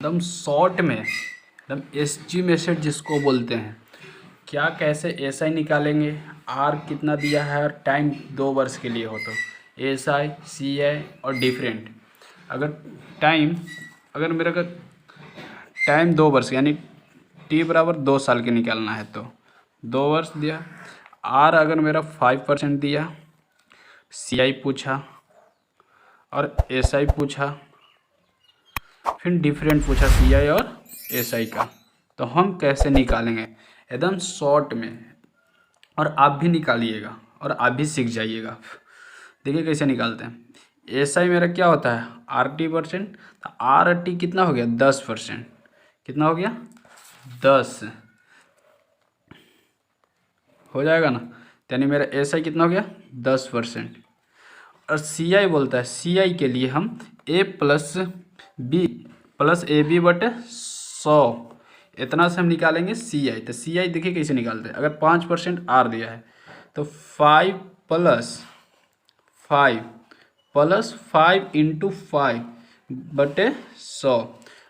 एकदम शॉर्ट में एकदम एसजी मेथड जिसको बोलते हैं, क्या कैसे एसआई निकालेंगे, आर कितना दिया है और टाइम 2 वर्ष के लिए हो तो एसआई सीआई और डिफरेंट। अगर टाइम अगर मेरे का टाइम 2 वर्ष यानी टी बराबर 2 साल के निकालना है तो 2 वर्ष दिया। आर अगर मेरा 5% दिया, सीआई पूछा और एसआई पूछा, फिर डिफरेंट पूछा सीआई और एसआई का। तो हम कैसे निकालेंगे एकदम शॉर्ट में, और आप भी निकालिएगा और आप भी सीख जाइएगा। देखिए कैसे निकालते हैं। एसआई मेरा क्या होता है आरटी परसेंट, तो आरटी कितना हो गया 10%, कितना हो गया 10 हो जाएगा ना, यानी मेरा एसआई कितना हो गया 10%। और सीआई बोलता है, सीआई के लिए हम A plus B plus A B बटे 100 इतना से हम निकालेंगे सीआई। तो सीआई देखिए कैसे निकालते हैं। अगर 5% आर दिया है तो 5 प्लस 5 इंटू 5 बटे 100।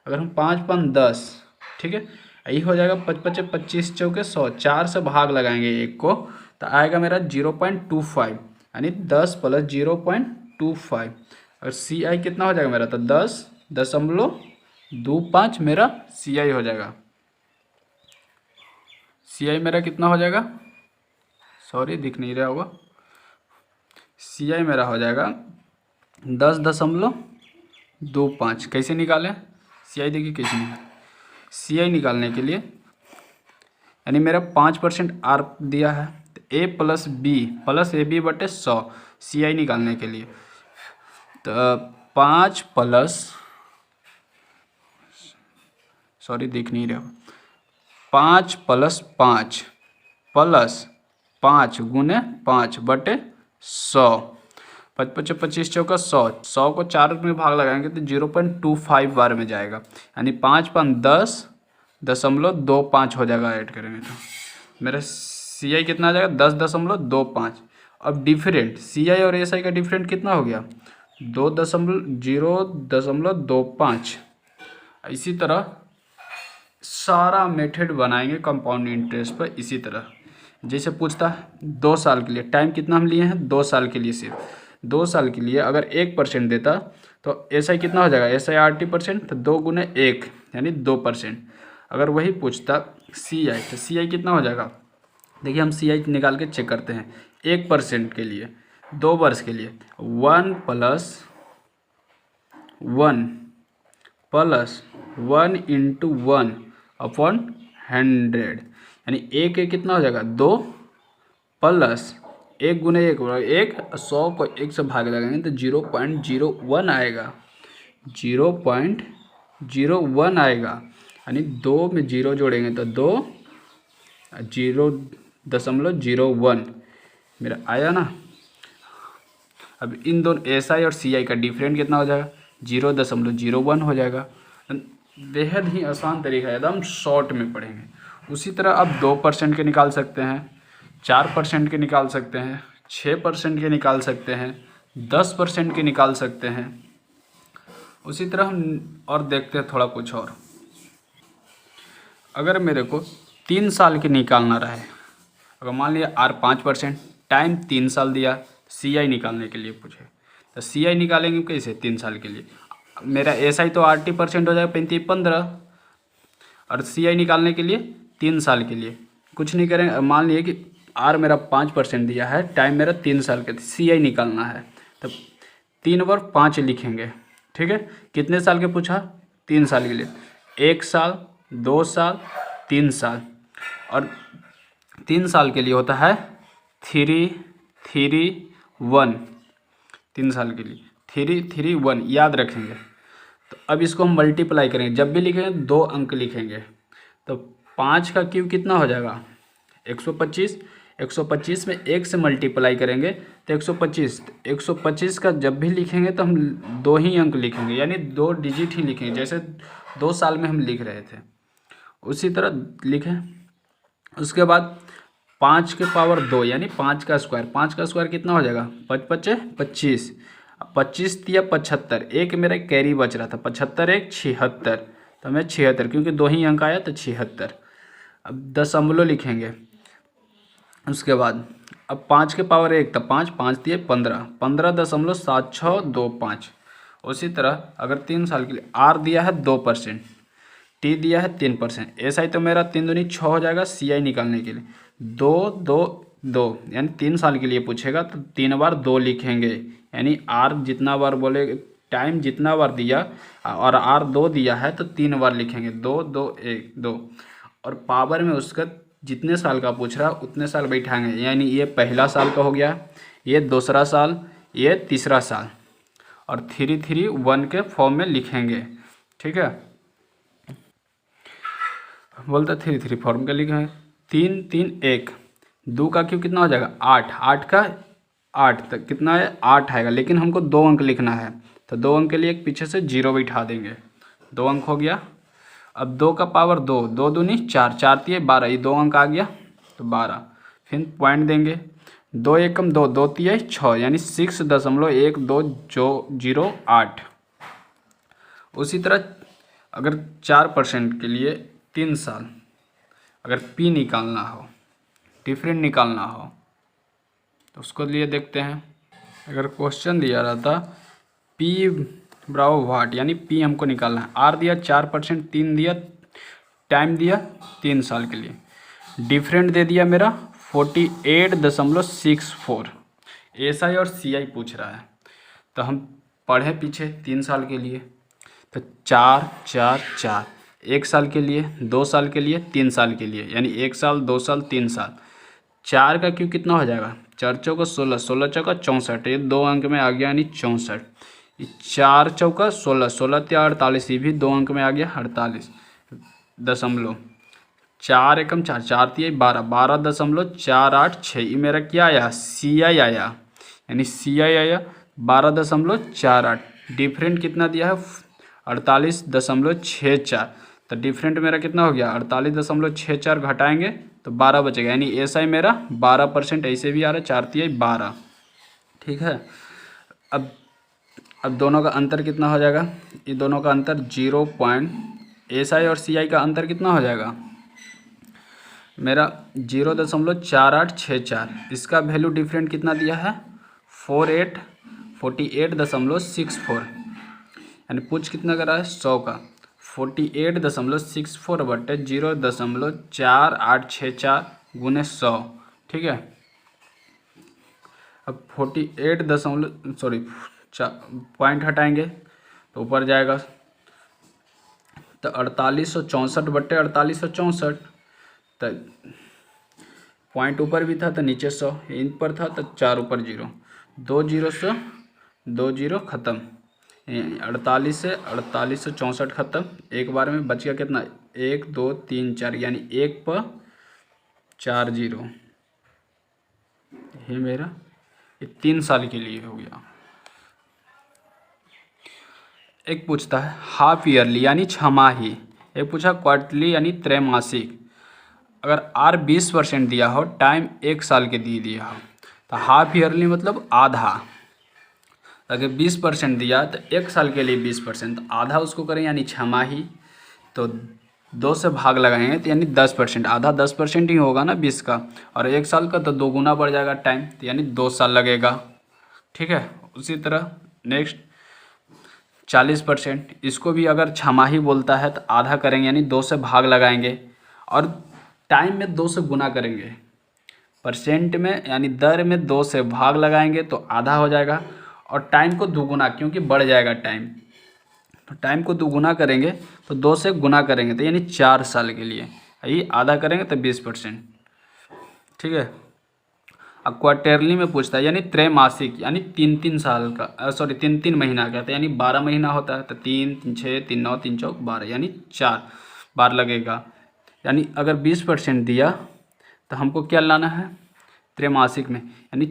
अगर हम 5×5 = 10, ठीक है, यही हो जाएगा 5×5 = 25, 25×4 = 100। 4 से भाग लगाएंगे एक को तो आएगा मेरा 0.25, यानी 10 + 0.25। और सी आई कितना हो जाएगा मेरा, तो 10.25 मेरा सी आई हो जाएगा। सी आई मेरा कितना हो जाएगा, सॉरी दिख नहीं रहा होगा, सी आई मेरा हो जाएगा 10.25। कैसे निकालें सी आई, देखिए कैसे निकालें। सी आई निकालने के लिए यानी मेरा 5% आर दिया है तो A plus B plus A B बटे 100 सी आई निकालने के लिए। तो 5 प्लस, सॉरी दिख नहीं रहा, 5 + 5 प्लस 5 गुने 5 बटे 100। 5×5 = 25, 100 को 4 में भाग लगाएंगे तो 0.25 बार में जाएगा, यानी 5×10.25 हो जाएगा। ऐड करेंगे तो मेरा सी आई कितना आ जाएगा 10.25। अब डिफरेंट सी आई और एस आई का डिफरेंट कितना हो गया 0.25। इसी तरह सारा मेथड बनाएंगे कंपाउंड इंटरेस्ट पर। इसी तरह जैसे पूछता है 2 साल के लिए, टाइम कितना हम लिए हैं 2 साल के लिए, सिर्फ 2 साल के लिए अगर 1% देता तो एस आई कितना हो जाएगा, S I R T percent, तो 2 × 1 यानी 2%। अगर वही पूछता सी आई तो सी आई कितना हो जाएगा, देखिए हम सी आई निकाल के चेक करते हैं। 1% के लिए 2 वर्ष के लिए 1 + 1 प्लस 1 × 1/100, यानी एक कितना हो जाएगा 2 प्लस 1 × 1 100 को 1 से भाग लगाएंगे तो 0.01 आएगा, 0.01 आएगा, यानी 2 में 0 जोड़ेंगे तो 0.01 मेरा आया ना। अब इन दोनों एस आई और सी आई का डिफरेंट कितना हो जाएगा 0.01 हो जाएगा। बेहद ही आसान तरीका है, एकदम शॉर्ट में पढ़ेंगे। उसी तरह आप 2% के निकाल सकते हैं, 4% के निकाल सकते हैं, 6% के निकाल सकते हैं, 10% के निकाल सकते हैं। उसी तरह हम और देखते हैं थोड़ा कुछ और। अगर मेरे को 3 साल के निकालना रहे, अगर मान लिया आर 5%, टाइम 3 साल दिया, सी आई निकालने के लिए पूछे तो सी आई निकालेंगे कैसे 3 साल के लिए। मेरा एस आई तो आर टी परसेंट हो जाएगा 35-15, और सी आई निकालने के लिए 3 साल के लिए कुछ नहीं करेंगे। मान लिए कि आर मेरा 5% दिया है, टाइम मेरा 3 साल का, सी आई निकालना है तो 3/5 लिखेंगे, ठीक है। कितने साल के पूछा 3 साल के लिए, 1 साल 2 साल 3 साल, और 3 साल के लिए होता है 3-3-1, 3 साल के लिए 3-3-1 याद रखेंगे। तो अब इसको हम मल्टीप्लाई करेंगे, जब भी लिखेंगे 2 अंक लिखेंगे। तो 5 का क्यूब कितना हो जाएगा 125, 125 में 1 से मल्टीप्लाई करेंगे तो 125, 125 का जब भी लिखेंगे तो हम 2 ही अंक लिखेंगे, यानी 2 डिजिट ही लिखेंगे, जैसे 2 साल में हम लिख रहे थे उसी तरह लिखें। उसके बाद 5 के पावर 2 यानी 5 का स्क्वायर, 5 का स्क्वायर कितना हो जाएगा 5×5 = 25, 25 या 75, एक मेरा कैरी बच रहा था, 75 × 1 = 76, तो हमें 76, क्योंकि 2 ही अंक आया तो 76। अब दशमलव लिखेंगे। उसके बाद अब 5 के पावर 1 तो 5, 5 दिए 15, 15.7625। उसी तरह अगर 3 साल के लिए आर दिया है 2%, टी दिया है 3%, एस आई तो मेरा 3 दूनी 6 हो जाएगा। सी आई निकालने के लिए 2 2 2 यानी 3 साल के लिए पूछेगा तो 3 बार 2 लिखेंगे, यानी आर जितना बार बोले टाइम जितना बार दिया और आर 2 दिया है तो 3 बार लिखेंगे, 2 2 1 2। और पावर में उसका जितने साल का पूछ रहा उतने साल बैठाएंगे, यानी ये पहला साल का हो गया, ये दूसरा साल, ये तीसरा साल, और 3 3 1 के फॉर्म में लिखेंगे। ठीक है, बोलते 3 3 फॉर्म का लिखेंगे। 3 3 1, 2 का क्यों कितना हो जाएगा 8, 8 का 8 तक कितना है 8 आएगा, लेकिन हमको 2 अंक लिखना है तो 2 अंक के लिए एक पीछे से 0 बैठा देंगे, 2 अंक हो गया। अब 2 का पावर 2, 2 दूनी 4, 4 दिए 12, ये 2 अंक आ गया तो 12। फिर पॉइंट देंगे, 2 एकम 2, 2 तिया 6, यानी 6.1208। उसी तरह अगर 4% के लिए 3 साल अगर पी निकालना हो, डिफरेंट निकालना हो, तो उसको लिए देखते हैं। अगर क्वेश्चन दिया रहता पी बराबर वाट, यानी पी हमको निकालना है। आर दिया 4%, 3 दिया, टाइम दिया 3 साल के लिए, डिफरेंट दे दिया मेरा 48.64। एस आई और सी आई पूछ रहा है तो हम पढ़े पीछे 3 साल के लिए तो 4 4 4, 1 साल के लिए, 2 साल के लिए, 3 साल के लिए, यानी 1 साल 2 साल 3 साल। 4 का क्यों कितना हो जाएगा 4 चौका 16, 16 चौका 64, ये 2 अंक में आ गया यानी 64। 4 चौका 16, 16 त्या 48, ये भी 2 अंक में आ गया 48.4 एकम 4, 4 तिया 12, 12.486। ये मेरा क्या आया सी आई आया, यानी सी आई आया 12.48। डिफरेंट कितना दिया है 48.64, तो डिफरेंट मेरा कितना हो गया 48.64, घटाएंगे तो 12 बचेगा, यानी एस आई मेरा 12%। ऐसे भी आ रहा है 4 तिया 12। ठीक है, अब दोनों का अंतर कितना हो जाएगा, ये दोनों का अंतर 0 एस आई और सी आई का अंतर कितना हो जाएगा मेरा 0.4864। इसका वैल्यू डिफरेंट कितना दिया है 48.64, यानी पूछ कितना कर रहा है 100 का 48.64 बटे 0.4864 गुने 100। ठीक है, अब 48 पॉइंट हटाएंगे तो ऊपर जाएगा तो 4864 बटे 4864, तो पॉइंट ऊपर भी था तो नीचे 100, इन पर था तो 4 ऊपर 0, 2 0 से 2 0 ख़त्म, 48 से 4864 ख़त्म। एक बार में बच गया कितना 1 2 3 4, यानी 1 पर 4 0। ये मेरा 3 साल के लिए हो गया। एक पूछता है हाफ ईयरली यानी छमाही, एक पूछा क्वार्टरली यानी त्रैमासिक। अगर आर 20% दिया हो, टाइम 1 साल के दिया हो, तो हाफ ईयरली मतलब आधा। अगर 20% दिया तो 1 साल के लिए 20%, तो आधा उसको करें यानी छमाही, तो 2 से भाग लगाएंगे तो यानी 10%, आधा 10% ही होगा ना 20 का, और 1 साल का तो 2 गुना बढ़ जाएगा टाइम, तो यानी 2 साल लगेगा। ठीक है, उसी तरह नेक्स्ट 40%, इसको भी अगर छमाही बोलता है तो आधा करेंगे यानी 2 से भाग लगाएंगे, और टाइम में 2 से गुना करेंगे, परसेंट में यानी दर में 2 से भाग लगाएंगे तो आधा हो जाएगा, और टाइम को दुगुना क्योंकि बढ़ जाएगा टाइम, तो टाइम को दुगुना करेंगे तो 2 से गुना करेंगे तो यानी 4 साल के लिए, यही आधा करेंगे तो 20%। ठीक है, अब क्वार्टरली में पूछता है यानी त्रैमासिक यानी 3 साल का, सॉरी 3 महीना का, तो यानी 12 महीना होता है, तो 3 3 6 3 9 3 चौक 12, यानी 4 बार लगेगा। यानी अगर 20% दिया तो हमको क्या लाना है त्रैमासिक में, यानी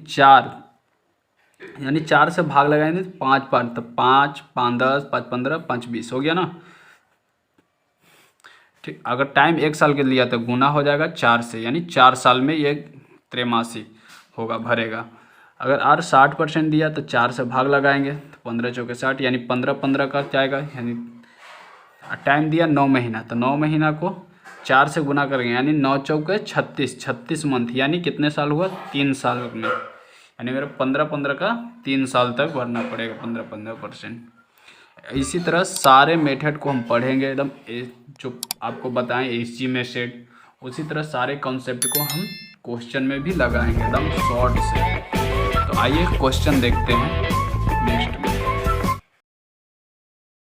4 से भाग लगाएंगे तो 5 बार, तो 5 5 10 5 15 5 20 हो गया ना। ठीक, अगर टाइम 1 साल के लिया तो गुना हो जाएगा 4 से, यानी 4 साल में ये त्रैमासिक होगा भरेगा। अगर आर 60% दिया तो 4 से भाग लगाएंगे तो 15 चौके 60, यानी 15 15 का जाएगा, यानी टाइम दिया 9 महीना, तो 9 महीना को 4 से गुना करेंगे यानी 9 चौके 36, 36 मंथ यानी कितने साल हुआ 3 साल में, यानी मेरा 15-15 का 3 साल तक भरना पड़ेगा 15-15%। इसी तरह सारे मेथड को हम पढ़ेंगे एकदम जो आपको बताएं एसजी मेथड, उसी तरह सारे कॉन्सेप्ट को हम क्वेश्चन में भी लगाएंगे एकदम शॉर्ट से। तो आइए क्वेश्चन देखते हैं नेक्स्ट।